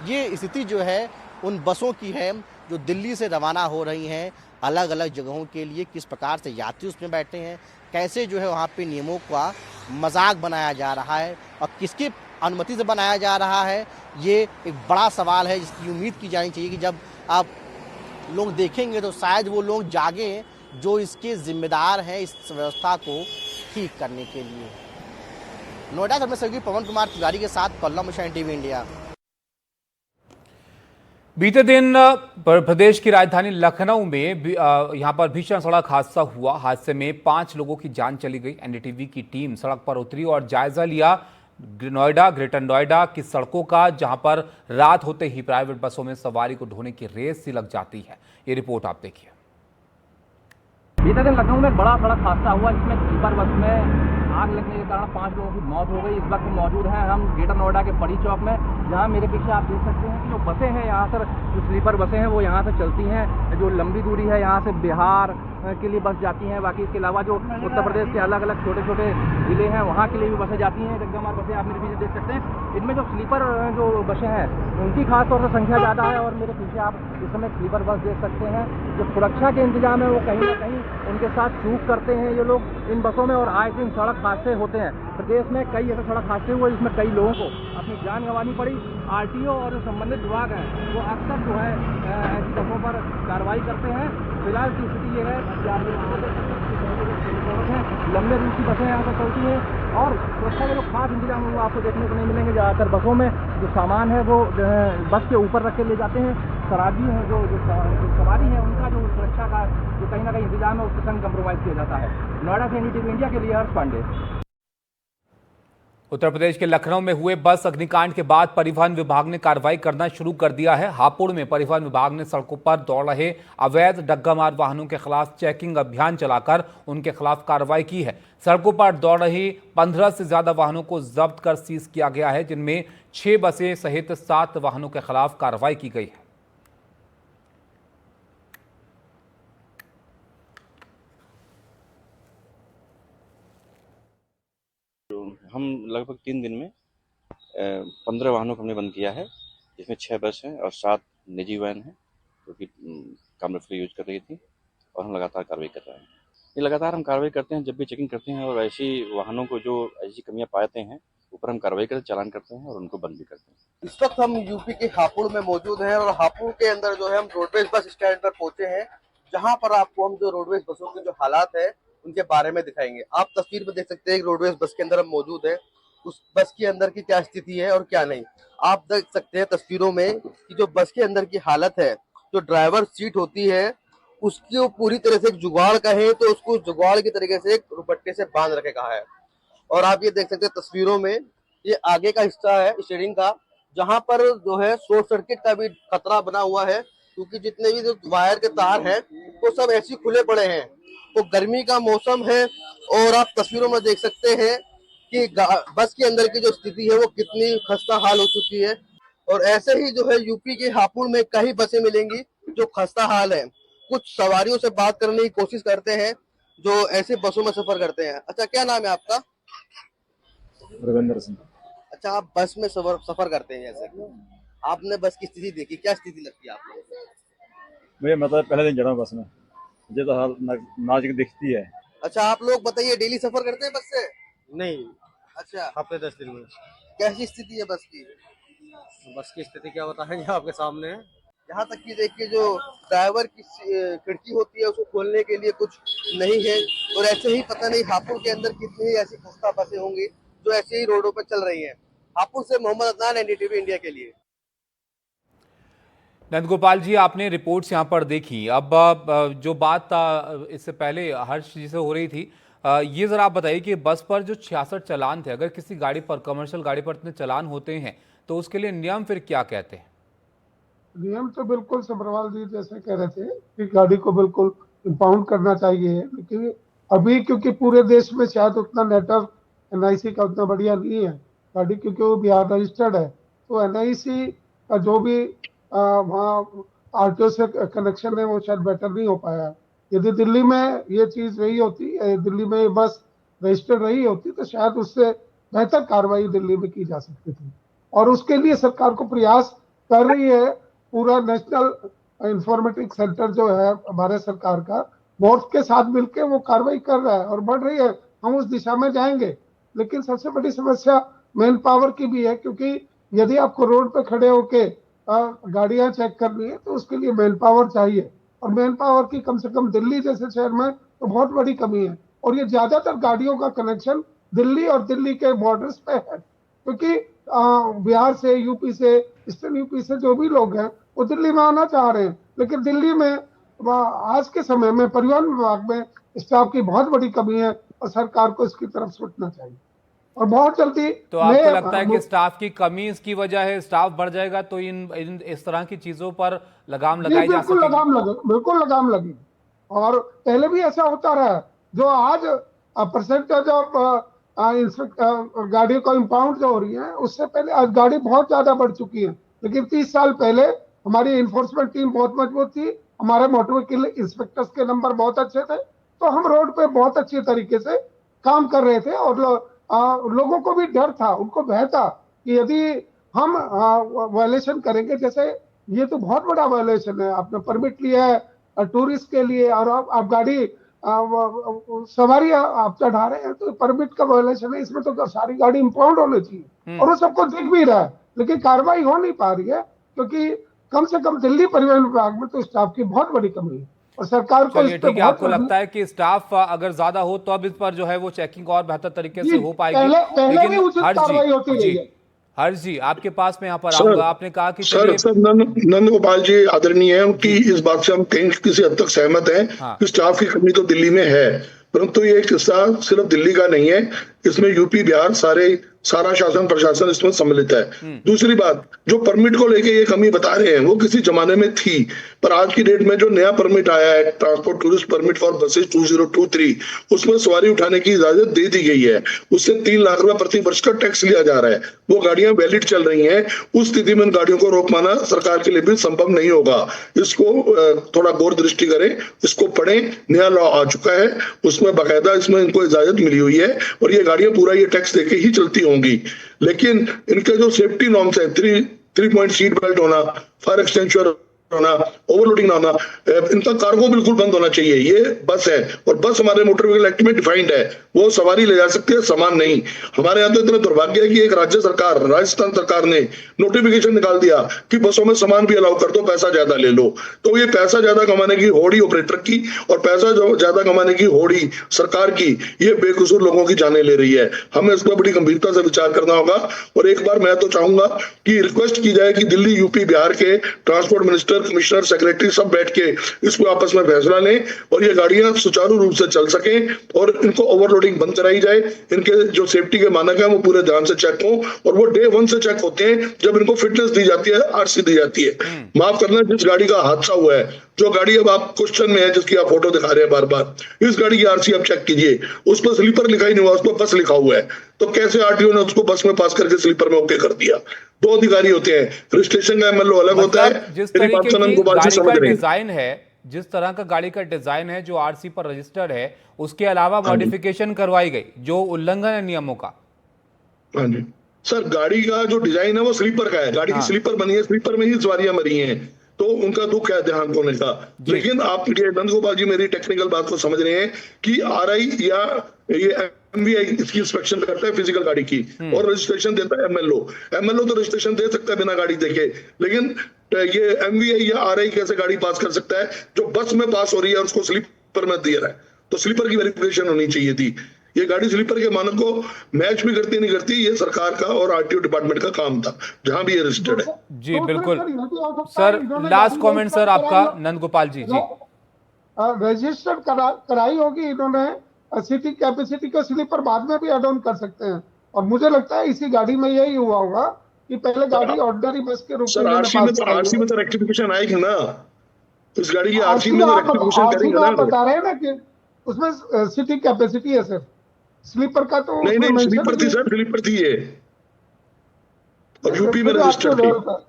ये स्थिति जो है उन बसों की है जो दिल्ली से रवाना हो रही हैं अलग अलग जगहों के लिए। किस प्रकार से यात्री उसमें बैठे हैं, कैसे जो है वहाँ पे नियमों का मजाक बनाया जा रहा है और किसकी अनुमति से बनाया जा रहा है, ये एक बड़ा सवाल है जिसकी उम्मीद की जानी चाहिए कि जब आप लोग देखेंगे तो शायद वो लोग जागें जो इसके जिम्मेदार हैं इस व्यवस्था को ठीक करने के लिए। नोएडा से मैं सहयोगी पवन कुमार तिवारी के साथ कॉलम शाइन टीवी इंडिया। बीते दिन प्रदेश की राजधानी लखनऊ में यहां पर भीषण सड़क हादसा हुआ। हादसे में 5 लोगों की जान चली गई। एनडीटीवी की टीम सड़क पर उतरी और जायजा लिया नोएडा, ग्रेटर नोएडा की सड़कों का, जहां पर रात होते ही प्राइवेट बसों में सवारी को ढोने की रेस सी लग जाती है। ये रिपोर्ट आप देखिए। बीते दिन लखनऊ में एक बड़ा सड़क हादसा हुआ जिसमें स्लीपर बस में आग लगने के कारण 5 लोगों की मौत हो गई। इस वक्त मौजूद हैं हम ग्रेटर नोएडा के पड़ी चौक में, जहां मेरे पीछे आप देख सकते हैं कि जो बसें हैं यहाँ से, जो स्लीपर बसें हैं वो यहाँ से चलती हैं। जो लंबी दूरी है यहाँ से बिहार के लिए बस जाती हैं। बाकी इसके अलावा जो उत्तर प्रदेश के अलग अलग छोटे छोटे जिले हैं वहाँ के लिए भी बसें जाती हैं। जगदमार बसें आप मेरे पीछे देख सकते हैं। इनमें जो स्लीपर जो बसें हैं उनकी खास तौर से संख्या ज़्यादा है और मेरे पीछे आप इस समय स्लीपर बस देख सकते हैं। जो सुरक्षा के इंतजाम है वो कहीं ना कहीं उनके साथ चूक करते हैं ये लोग इन बसों में। और आए दिन सड़क हादसे होते हैं प्रदेश में, कई ऐसे सड़क हादसे हुए जिसमें कई लोगों को अपनी जान गंवानी पड़ी। आरटीओ और जो संबंधित विभाग हैं वो अक्सर जो है ऐसी बसों पर कार्रवाई करते हैं। फिलहाल की स्थिति ये है कि आप लंबे रूट की बसें यहाँ पर चलती हैं और सुरक्षा के जो खास इंतजाम वो आपको देखने को नहीं मिलेंगे। ज़्यादातर बसों में जो सामान है वो बस के ऊपर रख के ले जाते हैं। शराबी हैं जो सवारी है उनका जो सुरक्षा का जो कहीं ना कहीं इंतजाम है उसके संग कंप्रोमाइज़ किया जाता है। नोएडा से एनडीटीवी इंडिया के लिए हर्ष पांडे। उत्तर प्रदेश के लखनऊ में हुए बस अग्निकांड के बाद परिवहन विभाग ने कार्रवाई करना शुरू कर दिया है। हापुड़ में परिवहन विभाग ने सड़कों पर दौड़ रहे अवैध डग्गामार वाहनों के खिलाफ चेकिंग अभियान चलाकर उनके खिलाफ कार्रवाई की है। सड़कों पर दौड़ रही 15 से ज्यादा वाहनों को जब्त कर सीज किया गया है, जिनमें 6 बसें सहित 7 वाहनों के खिलाफ कार्रवाई की गई है। हम लगभग 3 दिन में 15 वाहनों को हमने बंद किया है, जिसमें 6 बस हैं और 7 निजी वैन हैं जो कि काम रेफरी यूज कर रही थी और हम लगातार कार्रवाई कर रहे हैं। ये लगातार हम कार्रवाई करते हैं जब भी चेकिंग करते हैं और ऐसी वाहनों को जो ऐसी कमियां पाते हैं ऊपर हम कार्रवाई करते चालान करते हैं और उनको बंद भी करते हैं। इस वक्त हम यूपी के हापुड़ में मौजूद हैं और हापुड़ के अंदर जो है हम रोडवेज बस स्टैंड पर पहुंचे हैं, जहां पर आपको हम जो रोडवेज बसों के जो हालात है उनके बारे में दिखाएंगे। आप तस्वीर में देख सकते हैं रोडवेज बस के अंदर हम मौजूद है। उस बस के अंदर की क्या स्थिति है और क्या नहीं, आप देख सकते हैं तस्वीरों में कि जो बस के अंदर की हालत है, जो ड्राइवर सीट होती है उसकी पूरी तरह से एक जुगाड़ कहे तो उसको जुगाड़ की तरीके से एक दुपट्टे से बांध रखेगा है। और आप ये देख सकते हैं तस्वीरों में ये आगे का हिस्सा है स्टीयरिंग का, जहां पर जो है शॉर्ट सर्किट का भी खतरा बना हुआ है, क्योंकि जितने भी जो वायर के तार हैं वो सब ऐसे खुले पड़े हैं। तो गर्मी का मौसम है और आप तस्वीरों में देख सकते हैं कि बस के अंदर की जो स्थिति है वो कितनी खस्ता हाल हो चुकी है। और ऐसे ही जो है यूपी के हापुड़ में कई बसें मिलेंगी जो खस्ता हाल है। कुछ सवारियों से बात करने की कोशिश करते हैं जो ऐसे बसों में सफर करते हैं। अच्छा, क्या नाम है आपका? रविंद्र सिंह। अच्छा, आप बस में सफर करते हैं, जैसे आपने बस की स्थिति देखी, क्या स्थिति लगती है आपको? मुझे मतलब पहले दिन चढ़ा बस में, मुझे तो हाल नाजुक दिखती है। अच्छा, आप लोग बताइए डेली सफर करते हैं बस से? नहीं। अच्छा, हफ्ते 10 दिन में। कैसी स्थिति है बस की? बस की स्थिति क्या बताएंगे, आपके सामने है। यहाँ तक कि देखिए जो ड्राइवर की खिड़की होती है उसको खोलने के लिए कुछ नहीं है। और ऐसे ही पता नहीं हापुड़ के अंदर कितनी ऐसी खस्ता बसें होंगी जो ऐसे ही रोडों पर चल रही हैं। हापुड़ से मोहम्मद अदनान, एनडीटीवी इंडिया के लिए। नंदगोपाल जी, आपने रिपोर्ट्स यहाँ पर देखी। अब जो बात इससे पहले हर्ष जी से हो रही थी, ये जरा आप बताइए कि बस पर जो 66 चालान थे, अगर किसी गाड़ी पर, कमर्शियल गाड़ी पर इतने चालान होते हैं तो उसके लिए नियम फिर क्या कहते हैं? नियम तो बिल्कुल सब्रवाल जी जैसे कह रहे थे कि गाड़ी को बिल्कुल इम्पाउंड करना चाहिए, लेकिन अभी क्योंकि पूरे देश में शायद उतना नेटवर्क एनआईसी का उतना बढ़िया नहीं है गाड़ी, क्योंकि वो बिहार रजिस्टर्ड है, तो एनआईसी का जो भी वहाँ आरटीओ से कनेक्शन है वो शायद बेटर नहीं हो पाया। यदि दिल्ली में ये चीज रही होती, दिल्ली में ये बस रजिस्टर्ड रही होती, तो शायद उससे बेहतर कार्रवाई दिल्ली में की जा सकती थी, और उसके लिए सरकार को प्रयास कर रही है। पूरा नेशनल इंफॉर्मेटिक्स सेंटर जो है भारत सरकार का, बोर्ड के साथ मिलकर वो कार्रवाई कर रहा है और बढ़ रही है, हम उस दिशा में जाएंगे। लेकिन सबसे बड़ी समस्या मैन पावर की भी है, क्योंकि यदि आपको रोड पे खड़े होके गाड़ियां चेक करनी है तो उसके लिए मैन पावर चाहिए, और मैन पावर की कम से कम दिल्ली जैसे शहर में तो बहुत बड़ी कमी है। और ये ज्यादातर गाड़ियों का कनेक्शन दिल्ली और दिल्ली के बॉर्डर्स पे है, क्योंकि बिहार से, यूपी से, ईस्टर्न यूपी से जो भी लोग हैं वो दिल्ली में आना चाह रहे हैं, लेकिन दिल्ली में आज के समय में परिवहन विभाग में स्टाफ की बहुत बड़ी कमी है, और सरकार को इसकी तरफ सोचना चाहिए और बहुत जल्दी। तो आपको लगता है कि स्टाफ की कमी इसकी वजह है? स्टाफ बढ़ जाएगा तो इन इस तरह की चीजों पर लगाम लगाई जा सकेगी? बिल्कुल लगाम लगेगी, और पहले भी ऐसा होता रहा है। जो आज परसेंटेज ऑफ गाड़ियों को इम्पाउंड जो हो रही है, उससे पहले आज गाड़ी बहुत ज्यादा बढ़ चुकी है, लेकिन 30 साल पहले हमारी इन्फोर्समेंट टीम बहुत मजबूत थी, हमारे मोटर व्हीकल इंस्पेक्टर्स के नंबर बहुत अच्छे थे, तो हम रोड पे बहुत अच्छे तरीके से काम कर रहे थे, और लोगों को भी डर था, उनको भय था कि यदि हम वायलेशन करेंगे, जैसे ये तो बहुत बड़ा वायलेशन है, आपने परमिट लिया है टूरिस्ट के लिए और आप गाड़ी सवारी आप चढ़ा रहे हैं, तो परमिट का वायलेशन है, इसमें तो सारी गाड़ी इम्पाउंड होनी चाहिए, और वो सबको दिख भी रहा है, लेकिन कार्रवाई हो नहीं पा रही है, क्योंकि कम से कम दिल्ली परिवहन विभाग में तो स्टाफ की बहुत बड़ी कमी है, और सरकार को इस पे ठीक है। आपको लगता है कि स्टाफ अगर ज्यादा हो तो अब इस पर जो है वो चेकिंग और बेहतर तरीके से हो पाएगी? लेकिन हर्ष जी आपके पास में यहाँ पर आऊंगा। आपने कहा कि सर नंद गोपाल जी आदरणीय है, उनकी इस बात से हम कहीं किसी हद तक सहमत हैं कि स्टाफ की कमी तो दिल्ली में है, परंतु ये किस्सा सिर्फ दिल्ली का नहीं है, इसमें यूपी बिहार सारा शासन प्रशासन इसमें सम्मिलित है। दूसरी बात, जो परमिट को लेके ये कमी बता रहे हैं वो किसी जमाने में थी, पर आज की डेट में जो नया परमिट आया है, transport tourist permit for buses 2023, उसमें सवारी उठाने की इजाजत दे दी गई है, उससे 3 लाख रुपए प्रति वर्ष का टैक्स लिया जा रहा है, वो गाड़ियां वैलिड चल रही हैं, उस स्थिति में इन गाड़ियों को रोक पाना सरकार के लिए भी संभव नहीं होगा। इसको थोड़ा गौर दृष्टि करें, इसको पढ़ें, नया लॉ आ चुका है, उसमें बाकायदा इसमें इनको इजाजत मिली हुई है, और ये गाड़ियां पूरा ये टैक्स देके ही चलती होंगी। लेकिन इनके जो सेफ्टी नॉर्म्स है, 3 पॉइंट सीट बेल्ट होना, फायर एक्सटेंशन होना, ओवरलोडिंग ना होना, इनका कार्गो बिल्कुल बंद होना चाहिए। ये बस है, और बस हमारे मोटर व्हीकल एक्ट में डिफाइंड है, वो सवारी ले जा सकती है, सामान नहीं। हमारे यहाँ तो इतना दुर्भाग्य है कि एक राज्य सरकार, राजस्थान सरकार ने नोटिफिकेशन निकाल दिया कि बसों में सामान भी अलाउ कर दो, पैसा ज्यादा ले लो। तो ये पैसा ज्यादा कमाने की होड़ी ऑपरेटर की और पैसा ज्यादा कमाने की होड़ी सरकार की, ये बेकसूर लोगों की जाने ले रही है। हमें इस पर बड़ी गंभीरता से विचार करना होगा। और एक बार मैं तो चाहूंगा कि रिक्वेस्ट की जाए कि दिल्ली, यूपी, बिहार के ट्रांसपोर्ट मिनिस्टर, कमिश्नर, सेक्रेटरी सब बैठ के इसको आपस में फैसला लें, और ये गाड़ियां सुचारू रूप से चल सकें, और इनको ओवरलोडिंग बंद कराई जाए। इनके जो सेफ्टी के मानक है वो पूरे ध्यान से चेक हो, और वो डे 1 से चेक होते हैं जब इनको फिटनेस दी जाती है, आरसी दी जाती है। माफ करना, जिस गाड़ी का हादसा हुआ है, जो गाड़ी अब आप क्वेश्चन में है, जिसकी आप फोटो दिखा रहे हैं बार बार, इस गाड़ी की आरसी आप चेक कीजिए, उस पर स्लीपर लिखा ही नहीं हुआ, उस पर बस लिखा हुआ है। तो कैसे आरटीओ ने उसको बस में पास करके स्लीपर में ओके कर दिया? 2 अधिकारी होते हैं, रजिस्ट्रेशन का एमएलओ अलग होता है। जिस तरीके की गाड़ी का डिजाइन है, जिस तरह का गाड़ी का डिजाइन है जो आरसी पर रजिस्टर्ड है, उसके अलावा मॉडिफिकेशन करवाई गई जो उल्लंघन है नियमों का। हाँ जी सर, गाड़ी का जो डिजाइन है वो स्लीपर का है, गाड़ी की स्लीपर बनी है, स्लीपर में ही सवारियां मरी हैं, तो उनका दुख है ध्यान होने का। लेकिन आप ये नंद गोपाल जी मेरी टेक्निकल बात को समझ रहे हैं कि आरआई या ये एमवीआई इसकी इंस्पेक्शन करता है फिजिकल गाड़ी की, और रजिस्ट्रेशन देता है एमएलओ। एमएलओ तो रजिस्ट्रेशन दे सकता है बिना गाड़ी देखे, लेकिन ये एमवीआई या आरआई कैसे गाड़ी पास कर सकता है जो बस में पास हो रही है और उसको स्लीपर में दिया रहा है? तो स्लीपर की वेरिफिकेशन होनी चाहिए थी। ये गाड़ी स्लीपर के मानक को मैच भी करती नहीं करती, ये सरकार का और आरटीओ डिपार्टमेंट का काम था, जहां भी ये रजिस्टर्ड है। जी बिल्कुल सर, लास्ट कमेंट सर आपका नंद गोपाल जी। रजिस्टर्ड कराई होगी इन्होंने, सिटी कैपेसिटी को स्लीपर बाद में भी एड ऑन कर सकते हैं, और मुझे लगता है इसी गाड़ी में यही हुआ होगा कि पहले गाड़ी ऑर्डिनरी बस के रूप में सर इन्होंने आरसी पास में तो कराई है। रेक्टिफिकेशन आएगी ना, इस गाड़ी की आरसी आरसी में में तो आप रेक्टिफिकेशन करेंगे आप ना। बता रहे हैं ना कि उसमें सीटिंग कैपेसिटी है सर, स्लीपर का तो नहीं उसमें नहीं, मेंशन स्लीपर थी नहीं सर, स्लीपर थी ये, और यूपी में फिर आपके रजिस्टर्ड थी।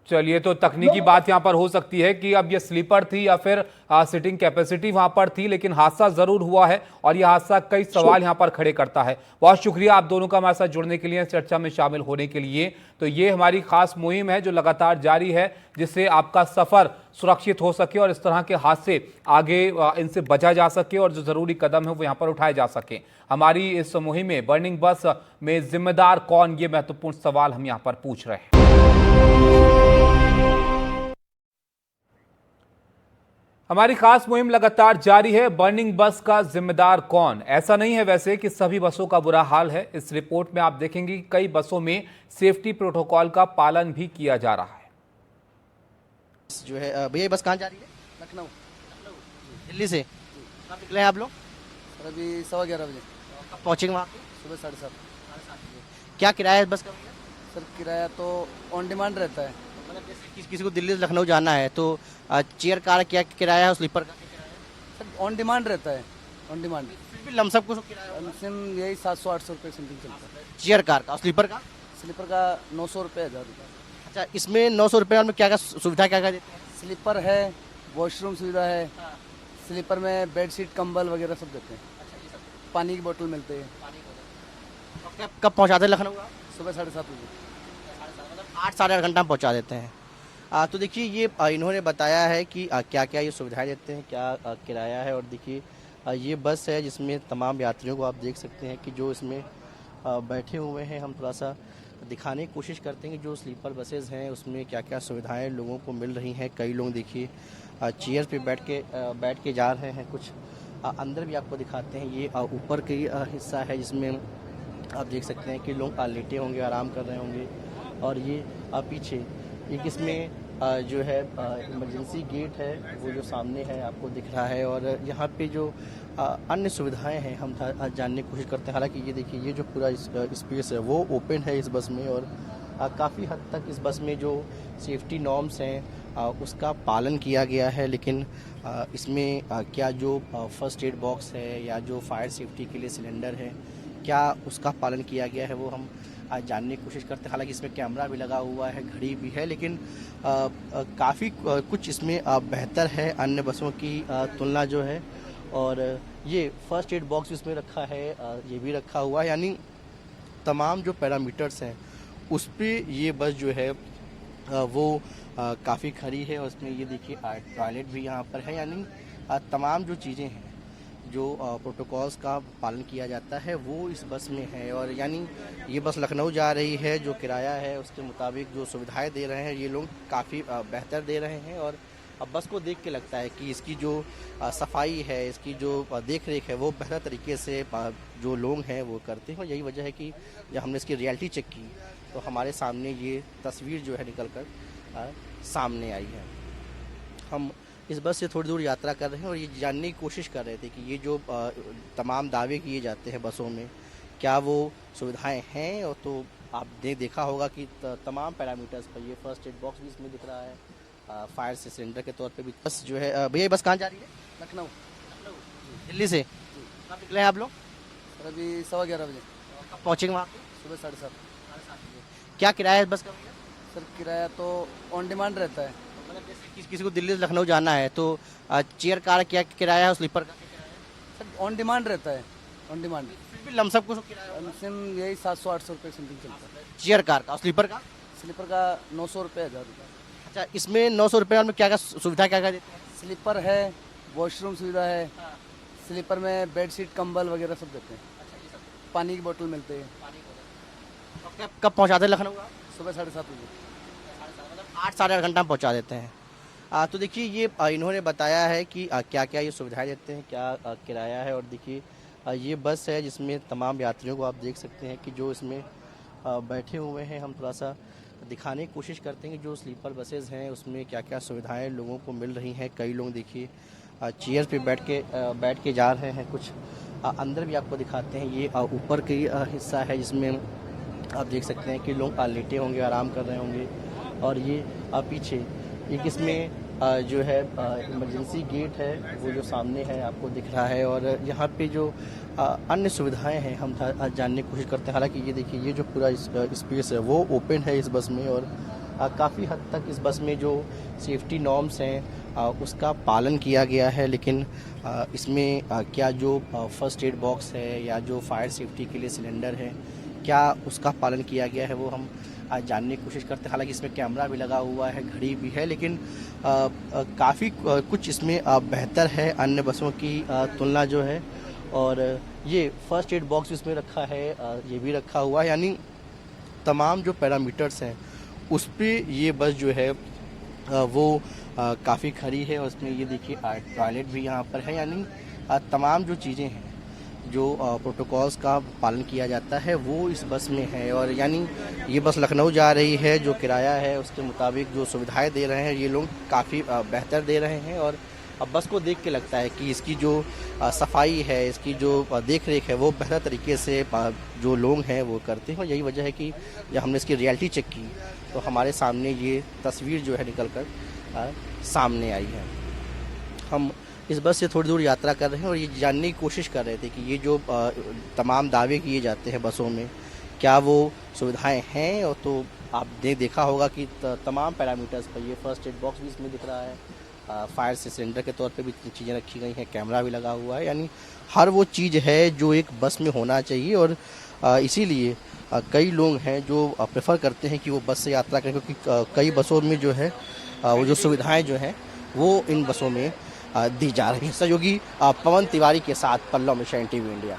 चलिए, तो तकनीकी बात यहां पर हो सकती है कि अब ये स्लीपर थी या फिर सिटिंग कैपेसिटी वहां पर थी, लेकिन हादसा जरूर हुआ है और यह हादसा कई सवाल यहां पर खड़े करता है। बहुत शुक्रिया आप दोनों का हमारे साथ जुड़ने के लिए, चर्चा में शामिल होने के लिए। तो ये हमारी खास मुहिम है जो लगातार जारी है, जिससे आपका सफर सुरक्षित हो सके और इस तरह के हादसे आगे इनसे बचा जा सके और जो जरूरी कदम है वो यहाँ पर उठाए जा सके। हमारी इस मुहिम में बर्निंग बस में जिम्मेदार कौन, ये महत्वपूर्ण सवाल हम यहाँ पर पूछ रहे हैं। हमारी खास मुहिम लगातार जारी है। बर्निंग बस का जिम्मेदार कौन? ऐसा नहीं है वैसे कि सभी बसों का बुरा हाल है। इस रिपोर्ट में आप देखेंगे कि कई बसों में सेफ्टी प्रोटोकॉल का पालन भी किया जा रहा है। जो है भैया, बस कहाँ जा रही है? लखनऊ। दिल्ली से कब निकले हैं आप लोग? अभी 11:15 बजे। कब पहुँचेंगे वहाँ? सुबह 7:30। क्या किराया है बस का भैया? सर किराया तो ऑन डिमांड रहता है, मतलब जैसे किसी को दिल्ली से लखनऊ जाना है तो चेयर कार क्या किराया है, स्लीपर का क्या किराया है? सर ऑन डिमांड रहता है, ऑन डिमांड। फिर भी लमसम को किराया लमसम यही 700-800 रुपये समथिंग चलता है। चेयर कार का, स्लीपर का? स्लीपर का 900 रुपये, 1000 रुपये। अच्छा, इसमें 900 रुपये में क्या क्या सुविधा क्या क्या देते हैं? स्लीपर है, वॉशरूम सुविधा है, स्लीपर में बेड शीट कंबल वगैरह सब देते हैं, पानी की बोतल मिलते हैं। कब पहुँचाते हैं लखनऊ? सुबह 7:30 बजे। 8 साढ़े 8 घंटा में पहुँचा देते हैं। तो देखिए ये इन्होंने बताया है कि क्या क्या ये सुविधाएं देते हैं, क्या किराया है। और देखिए ये बस है जिसमें तमाम यात्रियों को आप देख सकते हैं कि जो इसमें बैठे हुए हैं। हम थोड़ा सा दिखाने की कोशिश करते हैं कि जो स्लीपर बसेस हैं उसमें क्या क्या सुविधाएं लोगों को मिल रही हैं। कई लोग देखिए चेयर पे बैठ के जा रहे हैं, कुछ अंदर भी आपको दिखाते हैं। ये ऊपर का हिस्सा है जिसमें आप देख सकते हैं कि लोग लेटे होंगे, आराम कर रहे होंगे। और ये पीछे एक इसमें जो है इमरजेंसी गेट है, वो जो सामने है आपको दिख रहा है। और यहाँ पे जो अन्य सुविधाएं हैं हम जानने की कोशिश करते हैं। हालांकि ये देखिए ये जो पूरा स्पेस है वो ओपन है इस बस में, और काफ़ी हद तक इस बस में जो सेफ्टी नॉर्म्स हैं उसका पालन किया गया है। लेकिन इसमें क्या जो फर्स्ट एड बॉक्स है या जो फायर सेफ्टी के लिए सिलेंडर है, क्या उसका पालन किया गया है वो हम जानने की कोशिश करते हैं। हालांकि इसमें कैमरा भी लगा हुआ है, घड़ी भी है, लेकिन काफ़ी कुछ इसमें बेहतर है अन्य बसों की तुलना जो है। और ये फर्स्ट एड बॉक्स भी इसमें रखा है, ये भी रखा हुआ है। यानी तमाम जो पैरामीटर्स हैं उस पर ये बस जो है वो काफ़ी खरी है। और उसमें ये देखिए टॉयलेट भी यहाँ पर है। यानी तमाम जो चीज़ें हैं, जो प्रोटोकॉल्स का पालन किया जाता है वो इस बस में है। और यानी ये बस लखनऊ जा रही है, जो किराया है उसके मुताबिक जो सुविधाएं दे रहे हैं ये लोग काफ़ी बेहतर दे रहे हैं। और अब बस को देख के लगता है कि इसकी जो सफाई है, इसकी जो देख रेख है वो बेहतर तरीके से जो लोग हैं वो करते हैं। और यही वजह है कि जब हमने इसकी रियलिटी चेक की तो हमारे सामने ये तस्वीर जो है निकल कर सामने आई है। हम इस बस से थोड़ी दूर यात्रा कर रहे हैं और ये जानने की कोशिश कर रहे थे कि ये जो तमाम दावे किए जाते हैं बसों में, क्या वो सुविधाएं हैं। और तो आपने देखा होगा कि तमाम पैरामीटर्स पर ये फर्स्ट एड बॉक्स भी इसमें दिख रहा है, फायर से सिलेंडर के तौर पे भी। बस जो है भैया, बस कहाँ जा रही है? लखनऊ। दिल्ली से कब निकले हैं आप लोग? अभी 11:15 बजे। कब पहुँचेंगे वहाँ? सुबह 7:30। क्या किराया है बस का भैया? सर किराया तो ऑन डिमांड रहता है, मतलब जैसे किसी को दिल्ली से लखनऊ जाना है तो चेयर कार क्या किराया है, स्लीपर का क्या किराया है? सर ऑन डिमांड रहता है, ऑन डिमांड। फिर भी लमसम को किराया लमसम यही 700-800 रुपये समथिंग चलता है। चेयर कार का, स्लीपर का? स्लीपर का 900 रुपये, 1000 रुपये। अच्छा, इसमें 900 रुपये में क्या क्या सुविधा क्या क्या देते हैं? स्लीपर है, वॉशरूम सुविधा है, स्लीपर में बेड शीट कंबल वगैरह सब देते हैं, पानी की बोतल मिलते हैं। कब पहुँचाते हैं लखनऊ? सुबह 7:30 बजे। 8 साढ़े 8 घंटा में पहुँचा देते हैं। तो देखिए ये इन्होंने बताया है कि क्या क्या ये सुविधाएं देते हैं, क्या किराया है। और देखिए ये बस है जिसमें तमाम यात्रियों को आप देख सकते हैं कि जो इसमें बैठे हुए हैं। हम थोड़ा सा दिखाने की कोशिश करते हैं कि जो स्लीपर बसेस हैं उसमें क्या क्या सुविधाएं लोगों को मिल रही हैं। कई लोग देखिए चेयर पे बैठ के जा रहे हैं, कुछ अंदर भी आपको दिखाते हैं। ये ऊपर का हिस्सा है जिसमें आप देख सकते हैं कि लोग लेटे होंगे, आराम कर रहे होंगे। और ये पीछे एक इसमें जो है इमरजेंसी गेट है, वो जो सामने है आपको दिख रहा है। और यहाँ पे जो अन्य सुविधाएं हैं हम जानने की कोशिश करते हैं। हालांकि ये देखिए, ये जो पूरा स्पेस है वो ओपन है इस बस में, और काफ़ी हद तक इस बस में जो सेफ्टी नॉर्म्स हैं उसका पालन किया गया है। लेकिन इसमें क्या जो फर्स्ट एड बॉक्स है या जो फायर सेफ्टी के लिए सिलेंडर है, क्या उसका पालन किया गया है वो हम जानने की कोशिश करते हैं। हालांकि इसमें कैमरा भी लगा हुआ है, घड़ी भी है, लेकिन काफ़ी कुछ इसमें बेहतर है अन्य बसों की तुलना जो है। और ये फर्स्ट एड बॉक्स इसमें रखा है, ये भी रखा हुआ है, यानी तमाम जो पैरामीटर्स हैं उस पर ये बस जो है वो काफ़ी खरी है। और उसमें ये देखिए टॉयलेट भी यहाँ पर है, यानी तमाम जो चीज़ें हैं, जो प्रोटोकॉल्स का पालन किया जाता है वो इस बस में है। और यानी ये बस लखनऊ जा रही है, जो किराया है उसके मुताबिक जो सुविधाएं दे रहे हैं ये लोग काफ़ी बेहतर दे रहे हैं। और अब बस को देख के लगता है कि इसकी जो सफाई है, इसकी जो देख रेख है वो बेहतर तरीके से जो लोग हैं वो करते हैं। और यही वजह है कि जब हमने इसकी रियलिटी चेक की तो हमारे सामने ये तस्वीर जो है निकल कर सामने आई है। हम इस बस से थोड़ी दूर यात्रा कर रहे हैं और ये जानने की कोशिश कर रहे थे कि ये जो तमाम दावे किए जाते हैं बसों में, क्या वो सुविधाएं हैं। और तो आपने देखा होगा कि तमाम पैरामीटर्स पर ये फर्स्ट एड बॉक्स भी इसमें दिख रहा है, फायर से सिलेंडर के तौर पे भी चीज़ें रखी गई हैं, कैमरा भी लगा हुआ है, यानी हर वो चीज़ है जो एक बस में होना चाहिए। और इसीलिए कई लोग हैं जो प्रेफर करते हैं कि वो बस से यात्रा करें, क्योंकि कई बसों में जो है वो जो सुविधाएं जो हैं वो इन बसों में दी जा रही है। सहयोगी पवन तिवारी के साथ पल्लव मिश्रा, NTV इंडिया।